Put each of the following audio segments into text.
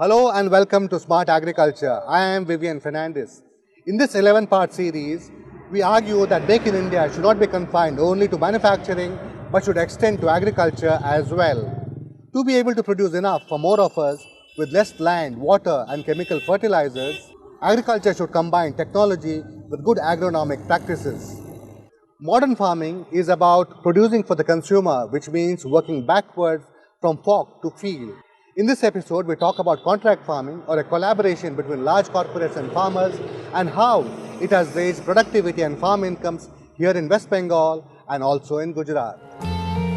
Hello and welcome to Smart Agriculture. I am Vivian Fernandez. In this 11-part series, we argue that Make in India should not be confined only to manufacturing but should extend to agriculture as well. To be able to produce enough for more of us with less land, water and chemical fertilizers, agriculture should combine technology with good agronomic practices. Modern farming is about producing for the consumer, which means working backwards from fork to field. In this episode, we talk about contract farming, or a collaboration between large corporates and farmers, and how it has raised productivity and farm incomes here in West Bengal and also in Gujarat.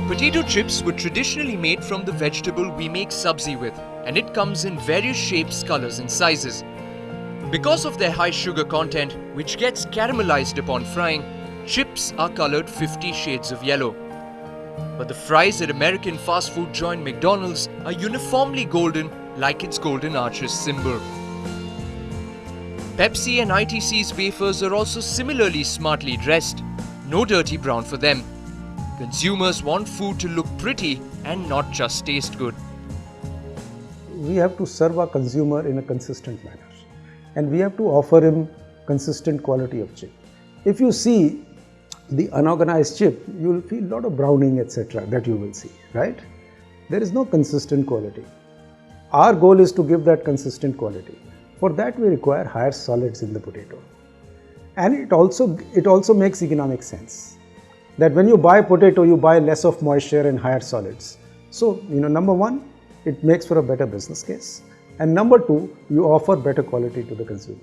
Potato chips were traditionally made from the vegetable we make sabzi with, and it comes in various shapes, colors and sizes. Because of their high sugar content, which gets caramelized upon frying, chips are colored 50 shades of yellow. But the fries at American fast food joint McDonald's are uniformly golden, like its Golden Arches symbol. Pepsi and ITC's wafers are also similarly smartly dressed. No dirty brown for them. Consumers want food to look pretty and not just taste good. We have to serve our consumer in a consistent manner, and we have to offer him consistent quality of chip. If you see the unorganized chip, you will feel a lot of browning, etc. that you will see, right? There is no consistent quality. Our goal is to give that consistent quality. For that, we require higher solids in the potato. And it also makes economic sense that when you buy potato, you buy less of moisture and higher solids. So, number one, it makes for a better business case. And number two, you offer better quality to the consumer.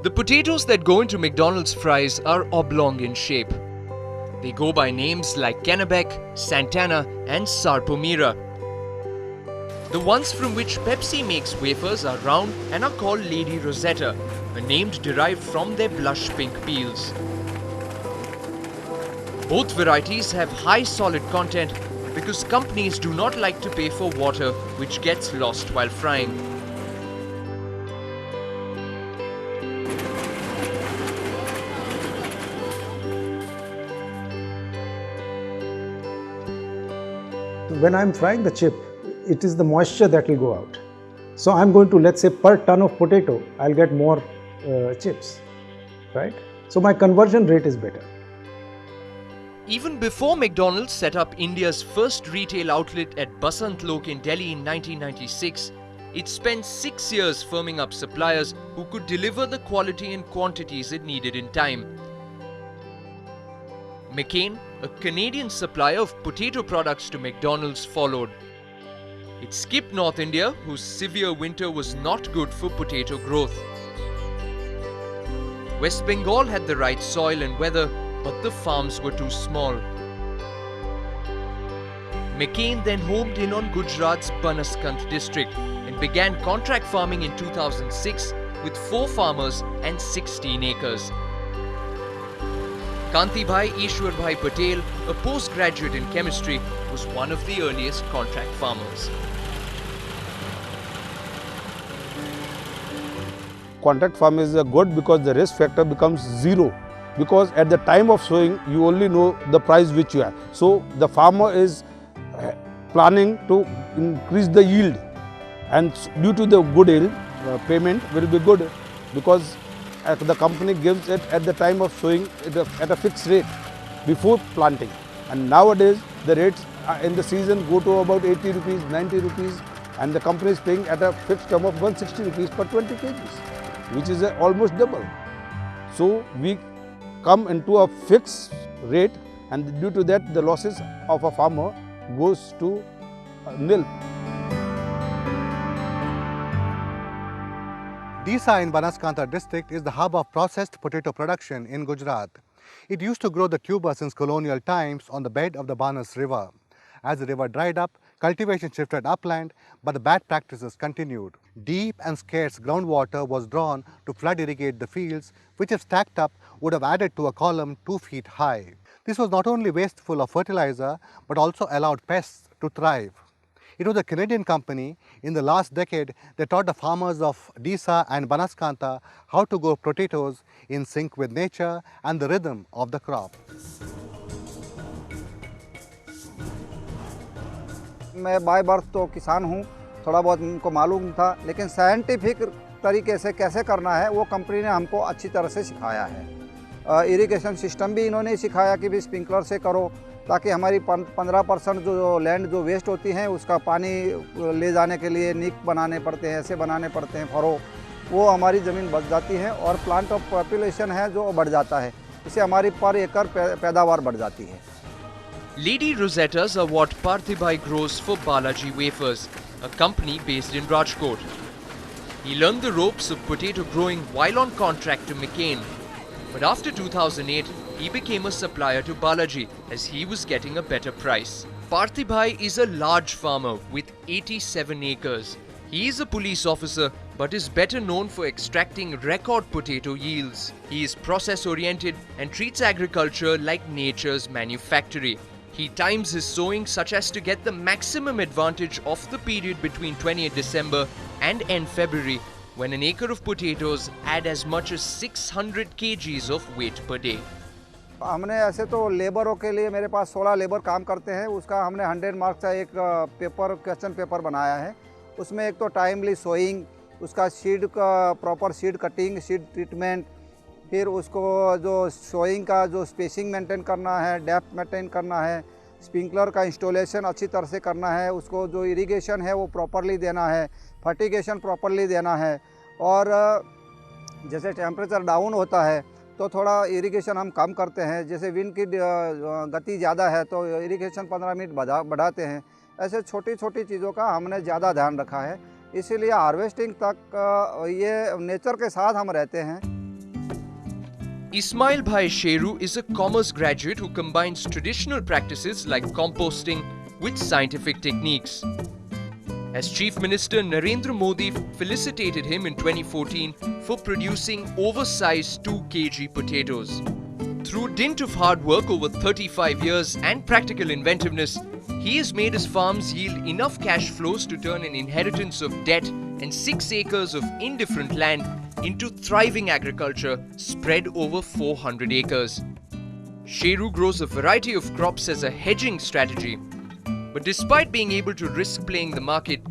The potatoes that go into McDonald's fries are oblong in shape. They go by names like Kennebec, Santana and Sarpomira. The ones from which Pepsi makes wafers are round and are called Lady Rosetta, a name derived from their blush pink peels. Both varieties have high solid content because companies do not like to pay for water which gets lost while frying. When I'm frying the chip, it is the moisture that will go out. So I'm going to, let's say, per ton of potato, I'll get more chips, right? So my conversion rate is better. Even before McDonald's set up India's first retail outlet at Basant Lok in Delhi in 1996, it spent 6 years firming up suppliers who could deliver the quality and quantities it needed in time. McCain, a Canadian supplier of potato products to McDonald's, followed. It skipped North India, whose severe winter was not good for potato growth. West Bengal had the right soil and weather, but the farms were too small. McCain then homed in on Gujarat's Banaskant district and began contract farming in 2006 with 4 farmers and 16 acres. Kantibhai Ishwarbhai Patel, a postgraduate in chemistry, was one of the earliest contract farmers. Contract farming is good because the risk factor becomes zero. Because at the time of sowing, you only know the price which you have. So the farmer is planning to increase the yield, and due to the good yield, payment will be good because the company gives it at the time of sowing at a fixed rate before planting. And nowadays the rates in the season go to about 80 rupees, 90 rupees, and the company is paying at a fixed term of 160 rupees per 20 kgs, which is almost double. So we come into a fixed rate, and due to that the losses of a farmer goes to nil. Disa in Banaskantha district is the hub of processed potato production in Gujarat. It used to grow the tuber since colonial times on the bed of the Banas river. As the river dried up, cultivation shifted upland, but the bad practices continued. Deep and scarce groundwater was drawn to flood irrigate the fields, which if stacked up would have added to a column 2 feet high. This was not only wasteful of fertilizer, but also allowed pests to thrive. It was a Canadian company. In the last decade, they taught the farmers of Disa and Banaskantha how to grow potatoes in sync with nature and the rhythm of the crop. मैं by birth तो किसान हूँ, थोड़ा बहुत उनको मालूम था, लेकिन साइंटिफिक तरीके से कैसे करना है वो कंपनी ने हमको अच्छी तरह से सिखाया है। इरिगेशन सिस्टम भी इन्होंने सिखाया कि भी स्प्रिंकलर से करो, ताकि हमारी 15% जो लैंड जो वेस्ट होती है उसका पानी ले जाने के लिए नीक बनाने पड़ते हैं, ऐसे बनाने पड़ते हैं फरो, वो हमारी ज़मीन बच जाती है और प्लांट ऑफ पॉपुलेशन है जो बढ़ जाता है, इससे हमारी पर एकड़ पैदावार बढ़ जाती है। Lady Rosettas are what Parthibai grows for Balaji Wafers, a company based in Rajkot. He learned the ropes of potato growing while on contract to McCain. But after 2008, he became a supplier to Balaji as he was getting a better price. Parthibai is a large farmer with 87 acres. He is a police officer but is better known for extracting record potato yields. He is process oriented and treats agriculture like nature's manufactory. He times his sowing such as to get the maximum advantage of the period between 20th December and end February, when an acre of potatoes add as much as 600 kgs of weight per day. हमने ऐसे तो लेबरों के लिए मेरे पास 16 labour काम करते हैं, उसका हमने 100 मार्क्स का एक क्वेश्चन पेपर बनाया है। उसमें एक तो टाइमली सोइंग, उसका सीड का proper seed cutting, seed treatment, फिर उसको जो सोइंग का जो स्पेसिंग मेंटेन करना है, डेप्थ मेंटेन करना है, स्प्रिंकलर का इंस्टॉलेशन अच्छी तरह से करना है, उसको जो इरिगेशन है वो प्रॉपरली देना है, फर्टिगेशन प्रॉपरली देना है, और जैसे टेम्परेचर डाउन होता है तो थोड़ा इरिगेशन हम कम करते हैं, जैसे विंड की गति ज़्यादा है तो इरिगेशन 15 मिनट बढ़ाते हैं। ऐसे छोटी छोटी चीज़ों का हमने ज़्यादा ध्यान रखा है, इसीलिए हार्वेस्टिंग तक ये नेचर के साथ हम रहते हैं। Ismail Bhai Sheru is a commerce graduate who combines traditional practices like composting with scientific techniques. As Chief Minister Narendra Modi felicitated him in 2014 for producing oversized 2 kg potatoes. Through dint of hard work over 35 years and practical inventiveness, he has made his farms yield enough cash flows to turn an inheritance of debt and 6 acres of indifferent land into thriving agriculture spread over 400 acres. Sheru grows a variety of crops as a hedging strategy. But despite being able to risk playing the market,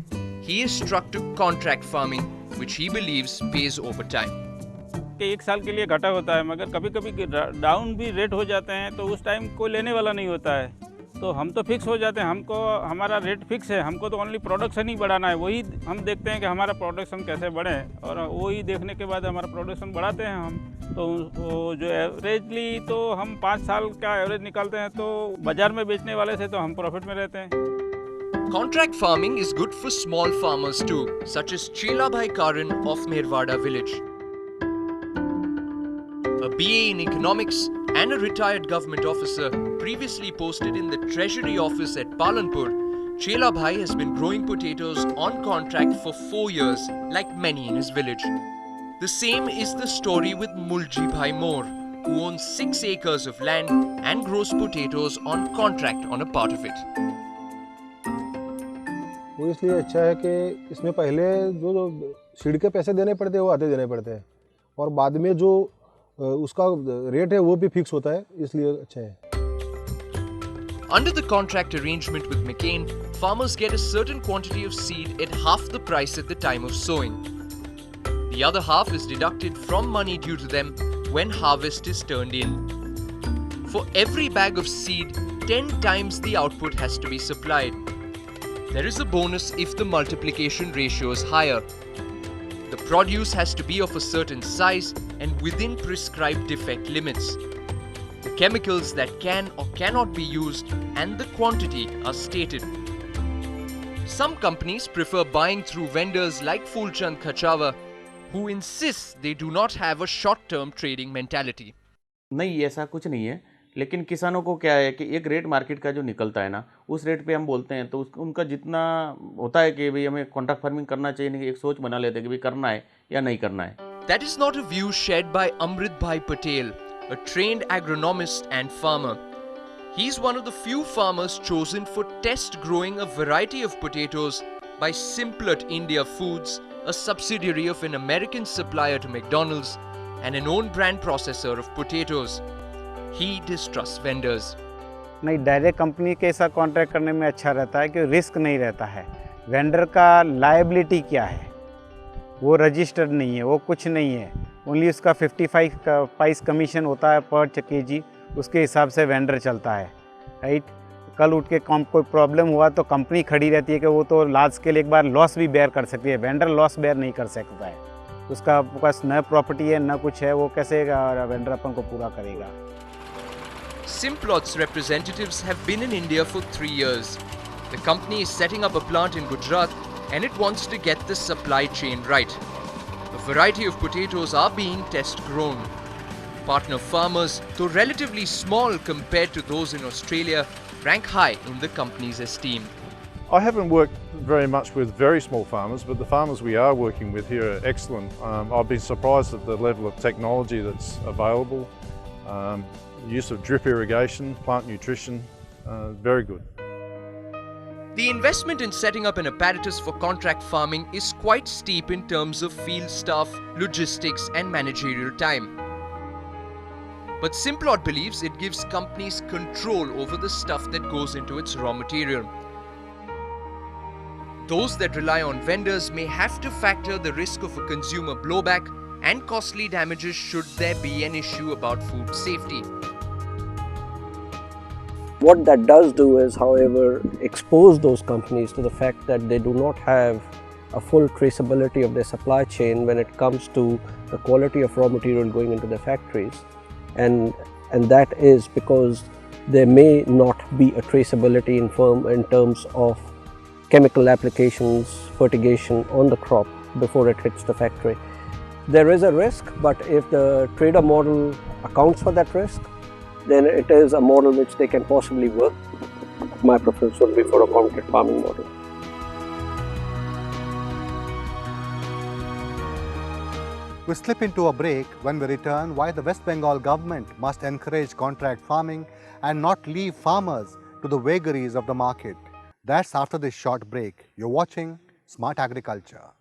he is struck to contract farming, which he believes pays over time. कि 1 साल के लिए घाटा होता है, मगर कभी कभी डाउन भी रेट हो जाते हैं, तो उस टाइम कोई लेने वाला नहीं होता है, तो हम तो फिक्स हो जाते हैं। हमको हमारा रेट फिक्स है, हमको तो ओनली प्रोडक्शन ही बढ़ाना है, वही हम देखते हैं कि हमारा प्रोडक्शन कैसे बढ़े, और वही देखने के बाद हमारा प्रोडक्शन बढ़ाते हैं हम। तो जो एवरेजली तो हम 5 साल का एवरेज निकालते हैं, तो बाजार में बेचने वाले से तो हम प्रॉफिट में रहते हैं। Contract farming is good for small farmers too, such as Chelabhai Karan of Merwada village. A BA in economics and a retired government officer previously posted in the Treasury office at Palanpur, Chelabhai has been growing potatoes on contract for 4 years, like many in his village. The same is the story with Mulji Bhai Moor, who owns 6 acres of land and grows potatoes on contract on a part of it. वो इसलिए अच्छा है कि इसमें पहले जो seed के पैसे देने पड़ते हैं वो आधे देने पड़ते हैं, और बाद में जो उसका रेट है वो भी फिक्स होता है, इसलिए अच्छा है। Under the contract arrangement with McCain, farmers get a certain quantity of seed at half the price at the time of sowing. The other half is deducted from money due to them when harvest is turned in. For every bag of seed, 10 times the output has to be supplied. There is a bonus if the multiplication ratio is higher. The produce has to be of a certain size and within prescribed defect limits. The chemicals that can or cannot be used and the quantity are stated. Some companies prefer buying through vendors like Fulchand Khachava, who insists they do not have a short-term trading mentality. नहीं, ऐसा कुछ नहीं है, लेकिन किसानों को क्या है कि एक रेट मार्केट का जो निकलता है ना, उस रेट पे हम बोलते हैं, तो उनका जितना होता है कि भाई हमें कॉन्ट्रैक्ट फार्मिंग करना चाहिए, नहीं एक सोच बना लेते हैं कि भाई करना है या नहीं करना है। That is not a view shared by Amrit Bhai Patel, a trained agronomist and farmer. He is one of the few farmers chosen for test growing a variety of potatoes by Simplot India Foods, a subsidiary of an American supplier to McDonald's and an own brand processor of potatoes. He distrusts vendors. नहीं, direct company के साथ contract करने में अच्छा रहता है कि risk नहीं रहता है, वेंडर का लायबिलिटी क्या है, वो रजिस्टर्ड नहीं है, वो कुछ नहीं है, ओनली उसका 55 का प्राइस कमीशन होता है पर केजी, उसके हिसाब से वेंडर चलता है, राइट। कल उठ के कोई प्रॉब्लम हुआ तो कंपनी खड़ी रहती है कि वो तो लार्ज स्केल एक बार लॉस भी बेयर कर सकती है, वेंडर लॉस बेयर नहीं कर सकता है। उसका पास न प्रॉपर्टी है न कुछ है, वो कैसे वेंडर अपन को पूरा करेगा। Simplot's representatives have been in India for 3 years. The company is setting up a plant in Gujarat and it wants to get the supply chain right. A variety of potatoes are being test grown. Partner farmers, though relatively small compared to those in Australia, rank high in the company's esteem. I haven't worked very much with very small farmers, but the farmers we are working with here are excellent. I've been surprised at the level of technology that's available. Use of drip irrigation, plant nutrition, very good. The investment in setting up an apparatus for contract farming is quite steep in terms of field staff, logistics and managerial time. But Simplot believes it gives companies control over the stuff that goes into its raw material. Those that rely on vendors may have to factor the risk of a consumer blowback and costly damages should there be an issue about food safety. What that does do is, however, expose those companies to the fact that they do not have a full traceability of their supply chain when it comes to the quality of raw material going into their factories, and that is because there may not be a traceability in terms of chemical applications, fertigation on the crop before it hits the factory. There is a risk, but if the trader model accounts for that risk, then it is a model which they can possibly work. My preference would be for a contract farming model. We slip into a break. When we return, why the West Bengal government must encourage contract farming and not leave farmers to the vagaries of the market. That's after this short break. You're watching Smart Agriculture.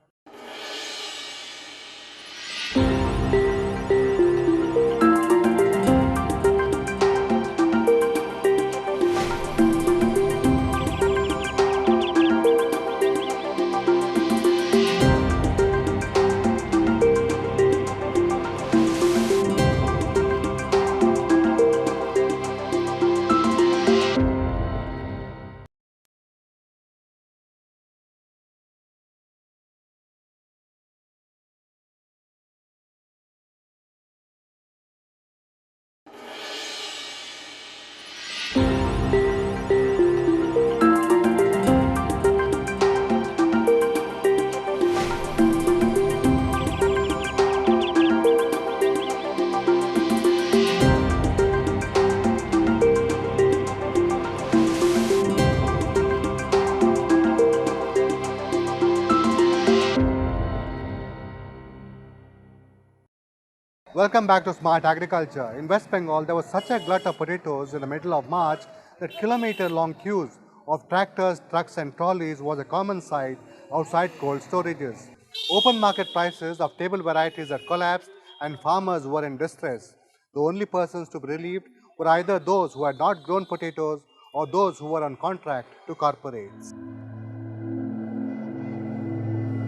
Welcome back to Smart Agriculture. In West Bengal, there was such a glut of potatoes in the middle of March that kilometer-long queues of tractors, trucks and trolleys was a common sight outside cold storages. Open market prices of table varieties had collapsed and farmers were in distress. The only persons to be relieved were either those who had not grown potatoes or those who were on contract to corporates.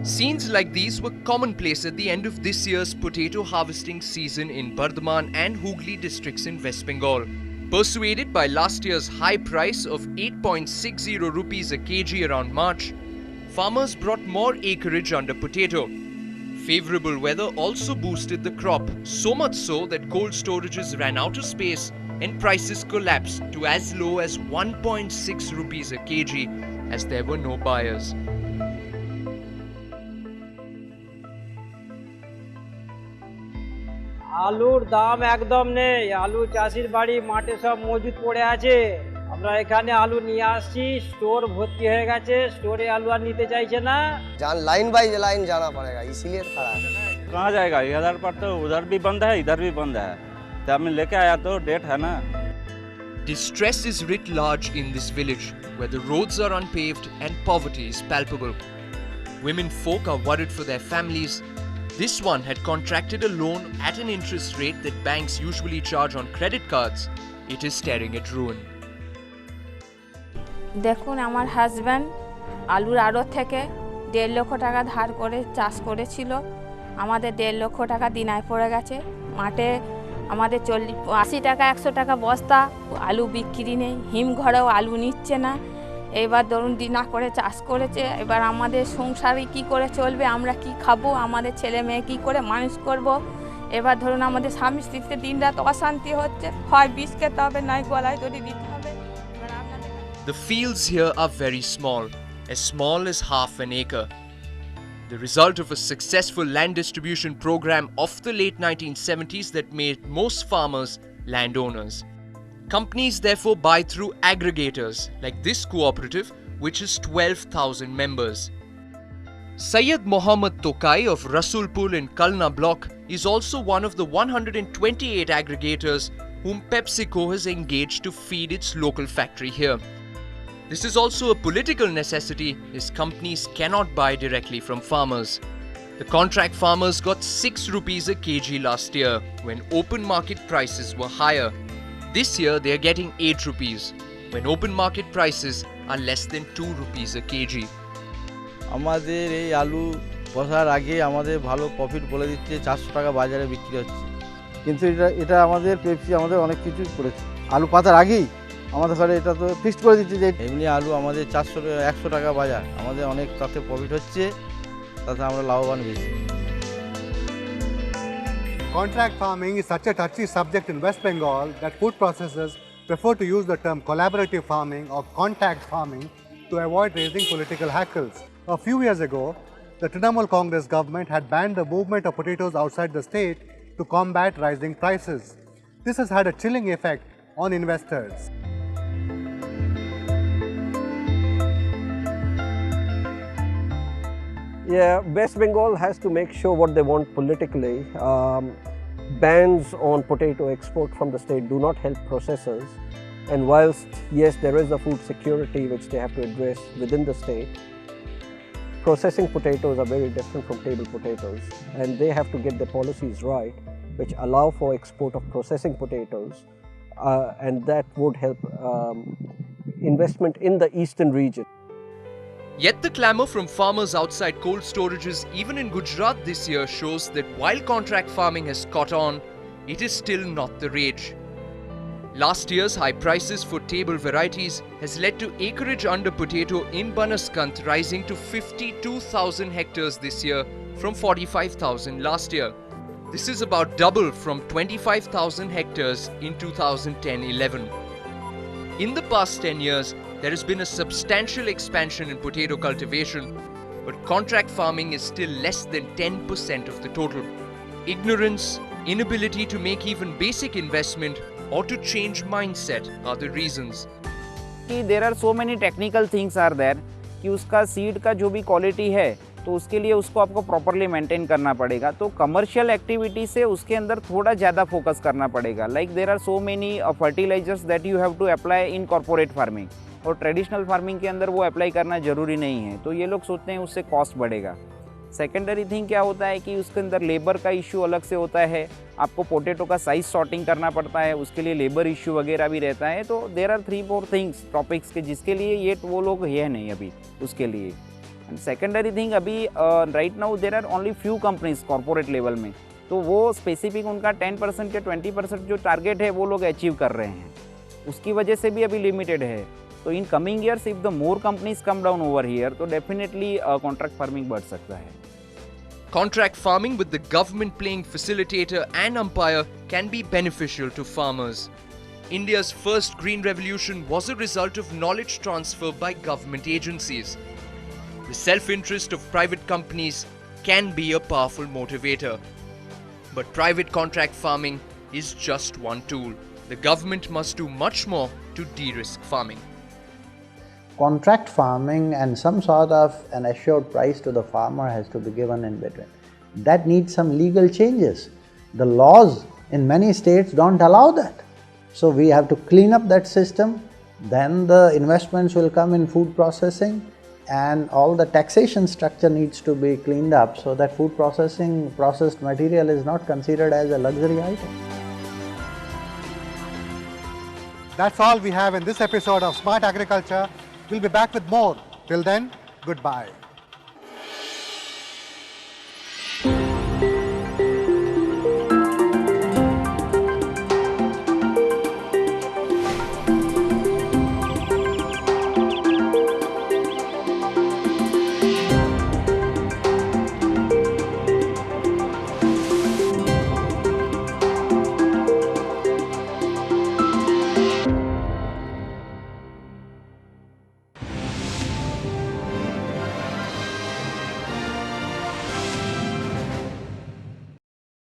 Scenes like these were commonplace at the end of this year's potato harvesting season in Bardhaman and Hooghly districts in West Bengal. Persuaded by last year's high price of 8.60 rupees a kg around March, farmers brought more acreage under potato. Favorable weather also boosted the crop, so much so that cold storages ran out of space and prices collapsed to as low as 1.6 rupees a kg as there were no buyers. আলুর দাম একদম নেই, আলু চাষির বাড়ি মাঠে সব মজুদ পড়ে আছে। আমরা এখানে আলু নিয়ে আসছি, স্টোর ভর্তি হয়ে গেছে, স্টোরে আলু আর নিতে চাইছে না। लाइन बाई लाइन जाना पड़ेगा, इसीलिए खड़ा है। कहाँ जाएगा, इधर पर तो उधर भी बंद है, इधर भी बंद है, तो मैं लेके आया तो डेट है ना। Distress is writ large in this village, where the roads are unpaved and poverty is palpable. Women folk are worried for their families. This one had contracted a loan at an interest rate that banks usually charge on credit cards. It is staring at ruin. দেখুন আমার husband আলুর আড়ত থেকে 1.5 লক্ষ টাকা ধার করে চাষ করেছিল। আমাদের 1.5 লক্ষ টাকা দিনায় পড়ে গেছে। মাঠে আমাদের 80 টাকা 100 টাকা বস্তা আলু বিক্রি নেই, হিমঘরেও আলু নিচ্ছে না। এবার ধরুন দিনা করে চাষ করেছে, এবার আমাদের সংসারে কি করে চলবে, আমরা কি খাবো, আমাদের ছেলে মেয়ে কি করে মানুষ করব। এবার ধরুন আমাদের স্বামী স্ত্রীতে দিনরাত অশান্তি হচ্ছে, হয় বিষ খেতে হবে নয় গলায় দড়ি দিতে হবে। The fields here are very small as half an acre. The result of a successful land distribution program of the late 1970s that made most farmers landowners. Companies therefore buy through aggregators like this cooperative, which has 12,000 members. Syed Mohammad Tokai of Rasulpur in Kalna block is also one of the 128 aggregators whom PepsiCo has engaged to feed its local factory here. This is also a political necessity as companies cannot buy directly from farmers. The contract farmers got 6 rupees a kg last year when open market prices were higher. This year they are getting 8 rupees when open market prices are less than 2 rupees a kg. আমাদের এই আলু বসার আগে আমাদের ভালো profit বলে দিচ্ছে 400 টাকা বাজারে বিক্রি হচ্ছে, কিন্তু এটা আমাদের পেপসি আমাদের অনেক কিছু করেছে। আলু পাতার আগেই আমাদের ঘরে এটা তো ফিক্সড করে দিচ্ছে যে এমনি আলু আমাদের 100 টাকা বাজার, আমাদের অনেক তাতে প্রফিট হচ্ছে, তাতে আমরা লাভবান বেশি। Contract farming is such a touchy subject in West Bengal that food processors prefer to use the term collaborative farming or contact farming to avoid raising political hackles. A few years ago, the Trinamool Congress government had banned the movement of potatoes outside the state to combat rising prices. This has had a chilling effect on investors. Yeah, West Bengal has to make sure what they want politically. Bans on potato export from the state do not help processors. And whilst, yes, there is a food security which they have to address within the state, processing potatoes are very different from table potatoes. And they have to get their policies right, which allow for export of processing potatoes. And that would help investment in the eastern region. Yet the clamour from farmers outside cold storages even in Gujarat this year shows that while contract farming has caught on, it is still not the rage. Last year's high prices for table varieties has led to acreage under potato in Banaskant rising to 52,000 hectares this year from 45,000 last year. This is about double from 25,000 hectares in 2010-11. In the past 10 years, there has been a substantial expansion in potato cultivation, but contract farming is still less than 10% of the total. Ignorance, inability to make even basic investment, or to change mindset are the reasons. There are so many technical things are there कि उसका seed का जो भी quality है तो उसके लिए उसको आपको प्रॉपरली मेंटेन करना पड़ेगा। तो कमर्शियल एक्टिविटी से उसके अंदर थोड़ा ज़्यादा फोकस करना पड़ेगा। Like there are so many fertilizers that you have to apply in corporate farming, और ट्रेडिशनल फार्मिंग के अंदर वो अप्लाई करना ज़रूरी नहीं है। तो ये लोग सोचते हैं उससे कॉस्ट बढ़ेगा। सेकेंडरी थिंग क्या होता है कि उसके अंदर लेबर का इश्यू अलग से होता है, आपको पोटैटो का साइज सॉर्टिंग करना पड़ता है, उसके लिए लेबर इश्यू वगैरह भी रहता है। तो देर आर 3-4 थिंग्स टॉपिक्स के जिसके लिए ये वो लोग है नहीं अभी उसके लिए। एंड सेकेंडरी थिंग अभी right now there are only few companies corporate level में, तो वो स्पेसिफिक उनका 10% के 20% जो टारगेट है वो लोग अचीव कर रहे हैं, उसकी वजह से भी अभी लिमिटेड है। तो in coming years if the more companies come down over here तो डेफिनेटली कॉन्ट्रैक्ट फार्मिंग बढ़ सकता है। Contract farming with the government playing facilitator and umpire can be beneficial to farmers. India's first green revolution was a result of knowledge transfer by government agencies. The self-interest of private companies can be a powerful motivator. But private contract farming is just one tool. The government must do much more to de-risk farming. Contract farming and some sort of an assured price to the farmer has to be given in between. That needs some legal changes. The laws in many states don't allow that. So we have to clean up that system, then the investments will come in food processing, and all the taxation structure needs to be cleaned up so that processed material is not considered as a luxury item. That's all we have in this episode of Smart Agriculture. We'll be back with more. Till then, Goodbye.